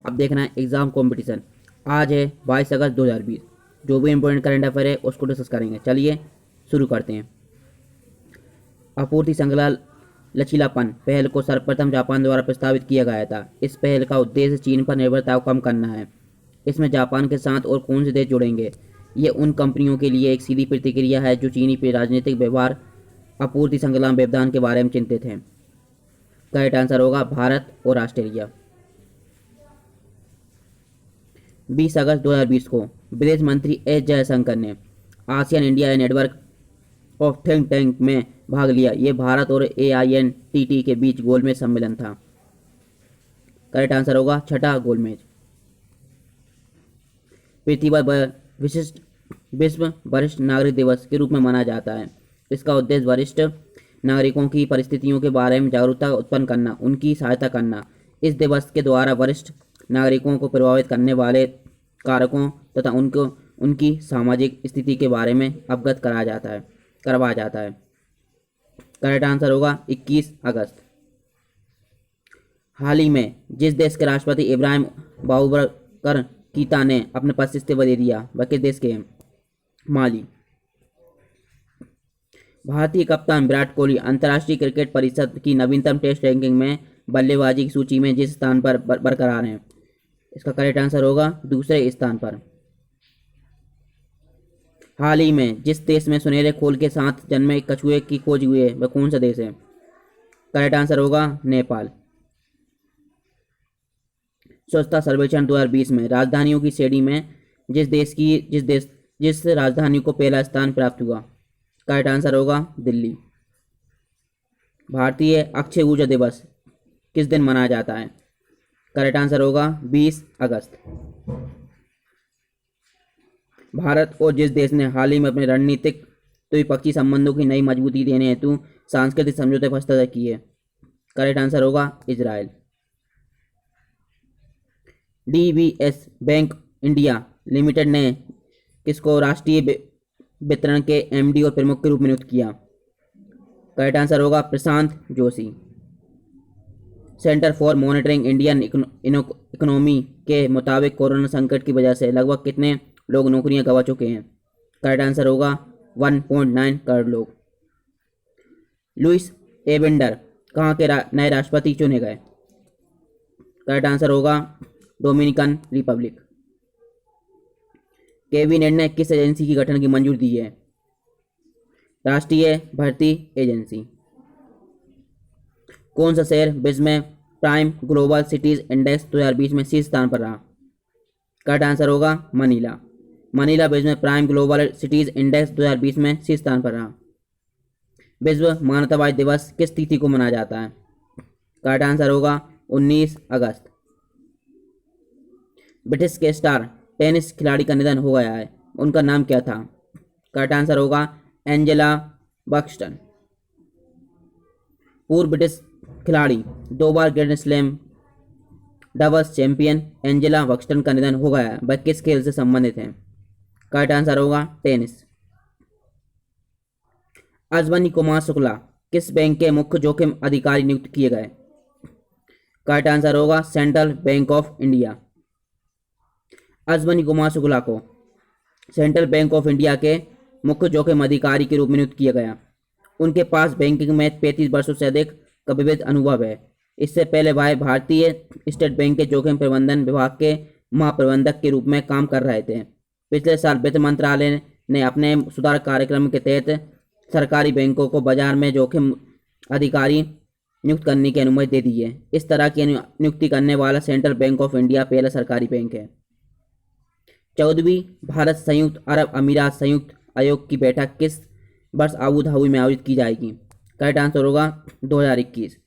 अब देखना है एग्ज़ाम कंपटीशन। आज है 22 अगस्त 2020। जो भी इंपॉर्टेंट करंट अफेयर है उसको डिस्कस करेंगे। चलिए शुरू करते हैं। आपूर्ति श्रृंखला लचीलापन पहल को सर्वप्रथम जापान द्वारा प्रस्तावित किया गया था। इस पहल का उद्देश्य चीन पर निर्भरता को कम करना है। इसमें जापान के साथ और कौन से देश जुड़ेंगे? ये उन कंपनियों के लिए एक सीधी प्रतिक्रिया है जो चीनी पे राजनीतिक व्यवहार, आपूर्ति श्रृंखला में व्यवधान के बारे में चिंतित हैं। करेक्ट आंसर होगा भारत और ऑस्ट्रेलिया। 20 अगस्त 2020 को विदेश मंत्री एस जयशंकर ने ASEAN India network of think tank में भाग लिया। ये भारत और AINTT के बीच गोलमेज सम्मेलन था। करेक्ट आंसर होगा छठा गोलमेज। पृथ्वी पर विशिष्ट विश्व वरिष्ठ नागरिक दिवस के रूप में मनाया जाता है। इसका उद्देश्य वरिष्ठ नागरिकों की परिस्थितियों के बारे में जागरूकता उत्पन्न करना, उनकी सहायता करना। इस दिवस के द्वारा वरिष्ठ नागरिकों को प्रभावित करने वाले कारकों तथा उनकी सामाजिक स्थिति के बारे में अवगत करवाया जाता है। करेक्ट आंसर होगा 21 अगस्त। हाल ही में जिस देश के राष्ट्रपति इब्राहिम बाबुबकर कीता ने अपने पद से इस्तीफा दे दिया, वह किस देश के हैं? माली। भारतीय कप्तान विराट कोहली अंतर्राष्ट्रीय क्रिकेट परिषद की नवीनतम टेस्ट रैंकिंग में बल्लेबाजी की सूची में जिस स्थान पर बरकरार हैं, इसका करेक्ट आंसर होगा दूसरे स्थान पर। हाल ही में जिस देश में सुनहरे खोल के साथ जन्मे कछुए की खोज हुई है, वह कौन सा देश है? करेक्ट आंसर होगा नेपाल। स्वच्छता सर्वेक्षण 2020 में राजधानियों की श्रेणी में जिस राजधानी को पहला स्थान प्राप्त हुआ, करेक्ट आंसर होगा दिल्ली। भारतीय अक्षय ऊर्जा दिवस किस दिन मनाया जाता है? करेक्ट आंसर होगा 20 अगस्त। भारत और जिस देश ने हाल ही में अपने रणनीतिक द्विपक्षीय संबंधों की नई मजबूती देने हेतु सांस्कृतिक समझौते पर हस्ताक्षर किए, करेक्ट आंसर होगा Israel. DBS bank India limited ने किसको राष्ट्रीय वितरण के MD और प्रमुख के रूप में नियुक्त किया? करेक्ट आंसर होगा Prashant Joshi. Centre for Monitoring Indian Economy के मुताबिक कोरोना संकट की वजह से लगभग कितने लोग नौकरियां गंवा चुके हैं? करेक्ट आंसर होगा 1.9 करोड़ लोग। लुइस एबेंडर कहाँ के नए राष्ट्रपति चुने गए? करेक्ट आंसर होगा डोमिनिकन रिपब्लिक। कैबिनेट ने किस एजेंसी की गठन की मंजूरी दी है? राष्ट्रीय भर्ती एजेंसी। कौन सा शहर विश्व में प्राइम ग्लोबल सिटीज इंडेक्स 2020 में शीर्ष स्थान पर रहा? करेक्ट आंसर होगा मनीला। मनीला विश्व में प्राइम ग्लोबल सिटीज इंडेक्स 2020 में शीर्ष स्थान पर रहा। विश्व मानवतावादी दिवस किस तिथि को मनाया जाता है? करेक्ट आंसर होगा 19 अगस्त। ब्रिटिश के स्टार टेनिस खिलाड़ी का निधन हो गया है, उनका नाम क्या था? करेक्ट आंसर होगा एंजेला बक्सटन। पूर्व ब्रिटिश खिलाड़ी 2 बार grand slam doubles champion Angela Buxton का निधन हो गया है, वह किस खेल से संबंधित हैं? करेक्ट आंसर होगा टेनिस। अश्वनी कुमार शुक्ला किस बैंक के मुख्य जोखिम अधिकारी नियुक्त किए गए? करेक्ट आंसर होगा central bank of India. Ashwani Kumar Shukla को सेंट्रल बैंक ऑफ इंडिया के मुख्य जोखिम अधिकारी के रूप में नियुक्त किया गया। उनके पास बैंकिंग में 35 वर्षों से अधिक का विविध अनुभव है। इससे पहले वह भारतीय स्टेट बैंक के जोखिम प्रबंधन विभाग के महाप्रबंधक के रूप में काम कर रहे थे। पिछले साल वित्त मंत्रालय ने अपने सुधार कार्यक्रम के तहत सरकारी बैंकों को बाजार में जोखिम अधिकारी नियुक्त करने की अनुमति दे दी है। इस तरह की नियुक्ति करने वाला सेंट्रल बैंक ऑफ इंडिया पहला सरकारी बैंक है। 14वीं भारत संयुक्त अरब अमीरात संयुक्त आयोग की बैठक किस वर्ष अबू धाबी में आयोजित की जाएगी? करेक्ट आंसर होगा 2021।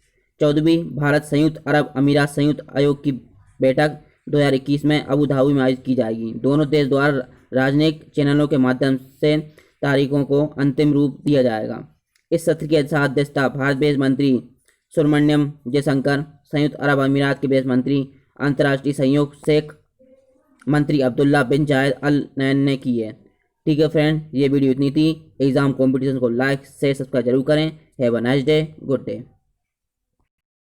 14वीं भारत संयुक्त अरब अमीरात संयुक्त आयोग की बैठक 2021 में अबू धाबी में आयोजित की जाएगी। दोनों देश द्वारा राजनयिक चैनलों के माध्यम से तारीखों को अंतिम रूप दिया जाएगा। इस सत्र की अध्यक्षता भारत विदेश मंत्री सुब्रमण्यम जयशंकर, संयुक्त अरब अमीरात के विदेश मंत्री, अंतर्राष्ट्रीय सहयोग शेख मंत्री अब्दुल्ला बिन जायद अल नैन ने की है। ठीक है फ्रेंड, ये वीडियो इतनी थी। एग्जाम कॉम्पिटिशन को लाइक शेयर सब्सक्राइब जरूर करें। Have a nice day, good day.